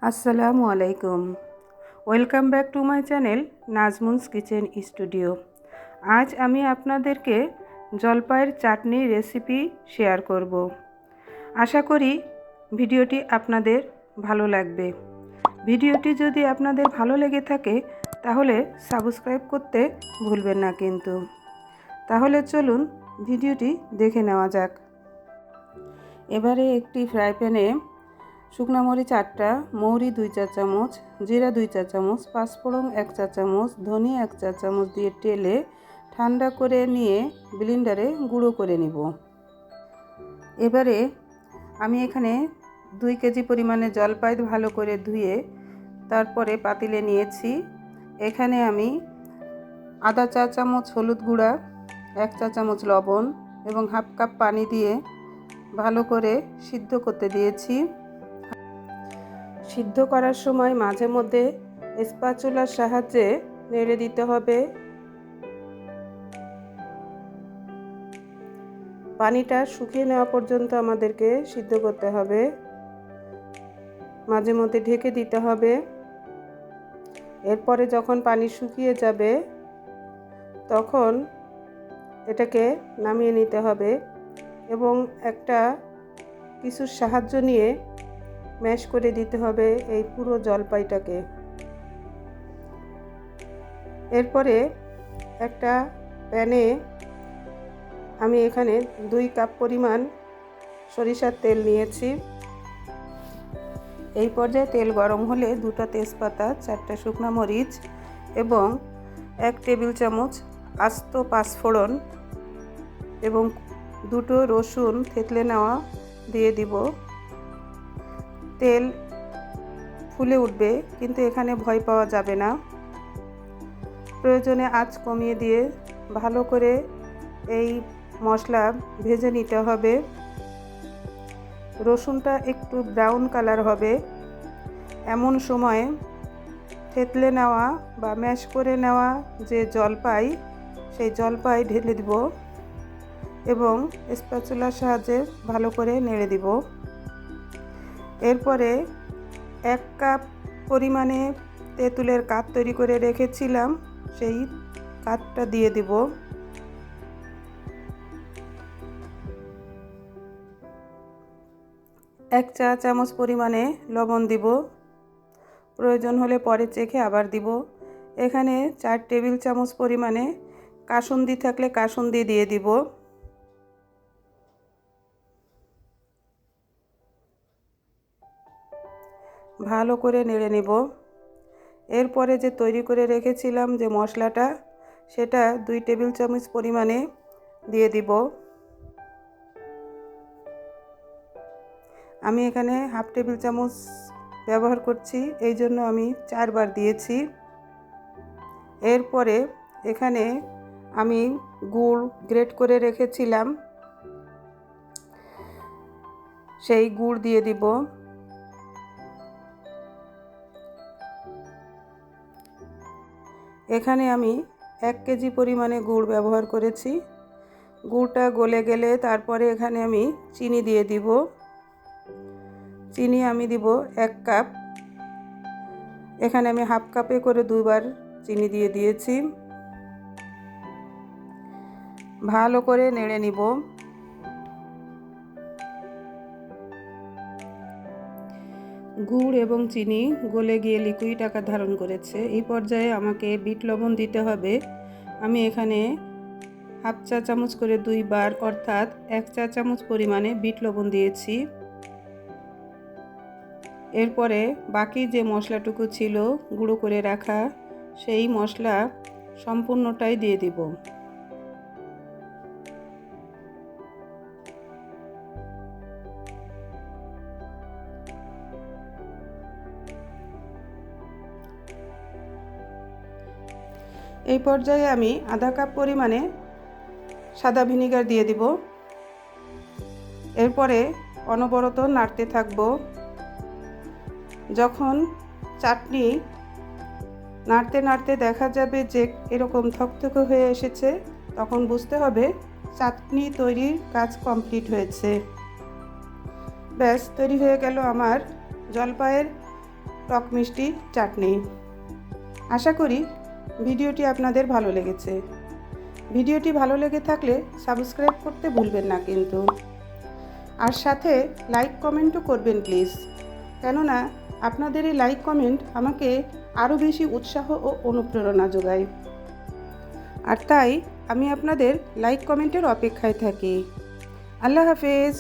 আসসালামু আলাইকুম। Welcome back to my channel Najmun's kitchen studio. আজ আমি আপনাদেরকে জলপাইয়ের চাটনি রেসিপি শেয়ার করব। আশা করি ভিডিওটি আপনাদের ভালো লাগবে। ভিডিওটি যদি আপনাদের ভালো লেগে থাকে তাহলে সাবস্ক্রাইব করতে ভুলবেন না কিন্তু। তাহলে চলুন ভিডিওটি দেখে নেওয়া যাক। এবারে একটি ফ্রাই প্যানে শুকনো মরিচ 8টা, মৌরি 2 চা চামচ, জিরা 2 চা চামচ, পাঁচফোড়ন 1 চা চামচ, ধনিয়া 1 চা চামচ দিয়ে টেলে ঠান্ডা করে নিয়ে ব্লেন্ডারে গুঁড়ো করে নিব। এবারে আমি এখানে 2 কেজি পরিমাণে জলপাই ভালো করে ধুয়ে তারপরে পাতিলে নিয়েছি। এখানে আমি আধা চা চামচ হলুদ গুঁড়া, 1 চা চামচ লবণ এবং হাফ কাপ পানি দিয়ে ভালো করে সিদ্ধ করতে দিয়েছি। সিদ্ধ করার সময় মাঝে মধ্যে স্প্যাচুলার সাহায্যে নেড়ে দিতে হবে। পানিটা শুকিয়ে নেওয়া পর্যন্ত আমাদেরকে সিদ্ধ করতে হবে। মাঝে মধ্যে ঢেকে দিতে হবে। এরপরে যখন পানি শুকিয়ে যাবে তখন এটাকে নামিয়ে নিতে হবে এবং একটা কিছুর সাহায্য নিয়ে ম্যাশ করে দিতে হবে এই পুরো জলপাইটাকে। এরপরে একটা প্যানে আমি এখানে 2 কাপ পরিমাণ সরিষার তেল নিয়েছি। এই পর্যায়ে তেল গরম হলে 2টা তেজপাতা, 4টা শুকনো মরিচ এবং 1 টেবিল চামচ আস্ত পাঁচফোড়ন এবং 2টো রসুন থেতলে নেওয়া দিয়ে দিব। তেল ফুলে উঠবে কিন্তু এখানে ভয় পাওয়া যাবে না। প্রয়োজনে আঁচ কমিয়ে দিয়ে ভালো করে এই মশলা ভেজে নিতে হবে। রসুনটা একটু ব্রাউন কালার হবে, এমন সময় থেতলে নেওয়া বা ম্যাশ করে নেওয়া যে জলপাই, সেই জলপাই ঢেলে দিব এবং স্প্যাচুলার সাহায্যে ভালো করে নেড়ে দিব। এরপরে 1 কাপ পরিমাণে তেঁতুলের কাঠ তৈরি করে রেখেছিলাম, সেই কাঠটা দিয়ে দিব। এক চা চামচ পরিমাণে লবণ দিব, প্রয়োজন হলে পরে চেখে আবার দিব। এখানে 4 টেবিল চামচ পরিমাণে কাসুন্দি থাকলে কাসুন্দি দিয়ে দিব। ভালো করে নেড়ে নেব। এরপরে যে তৈরি করে রেখেছিলাম যে মশলাটা, সেটা 2 টেবিল চামচ পরিমাণে দিয়ে দিব। আমি এখানে হাফ টেবিল চামচ ব্যবহার করছি, এই জন্য আমি 4 বার দিয়েছি। এরপরে এখানে আমি গুড় গ্রেট করে রেখেছিলাম, সেই গুড় দিয়ে দিব। এখানে আমি 1 কেজি পরিমাণে গুড় ব্যবহার করেছি। গুড়টা গলে গেলে তারপরে এখানে আমি চিনি দিয়ে দিব। চিনি আমি দিব 1 কাপ। এখানে আমি হাফ কাপে করে 2 বার চিনি দিয়ে দিয়েছি। ভালো করে নেড়ে নিব। গুড় এবং চিনি গলে গিয়ে লিকুইড আকার ধারণ করেছে। এই পর্যায়ে আমাকে বিট লবণ দিতে হবে। আমি এখানে হাফ চা চামচ করে 2 বার অর্থাৎ 1 চা চামচ পরিমাণে বিট লবণ দিয়েছি। এরপরে বাকি যে মশলাটুকু ছিল গুঁড়ো করে রাখা, সেই মশলা সম্পূর্ণটাই দিয়ে দিব। এই পর্যায়ে আমি আধা কাপ পরিমাণে সাদা ভিনেগার দিয়ে দিব। এরপরে অনবরত নাড়তে থাকব। যখন চাটনি নাড়তে নাড়তে দেখা যাবে যে এরকম থকথকে হয়ে এসেছে, তখন বুঝতে হবে চাটনি তৈরির কাজ কমপ্লিট হয়েছে। ব্যাস, তৈরি হয়ে গেল আমার জলপাইয়ের টক মিষ্টি চাটনি। আশা করি ভিডিওটি আপনাদের ভালো লেগেছে। ভিডিওটি ভালো লেগে থাকলে সাবস্ক্রাইব করতে ভুলবেন না কিন্তু, আর সাথে লাইক কমেন্টও করবেন প্লিজ, কেননা আপনাদের এই লাইক কমেন্ট আমাকে আরও বেশি উৎসাহ ও অনুপ্রেরণা যোগায়। আর তাই আমি আপনাদের লাইক কমেন্টের অপেক্ষায় থাকি। আল্লাহ হাফেজ।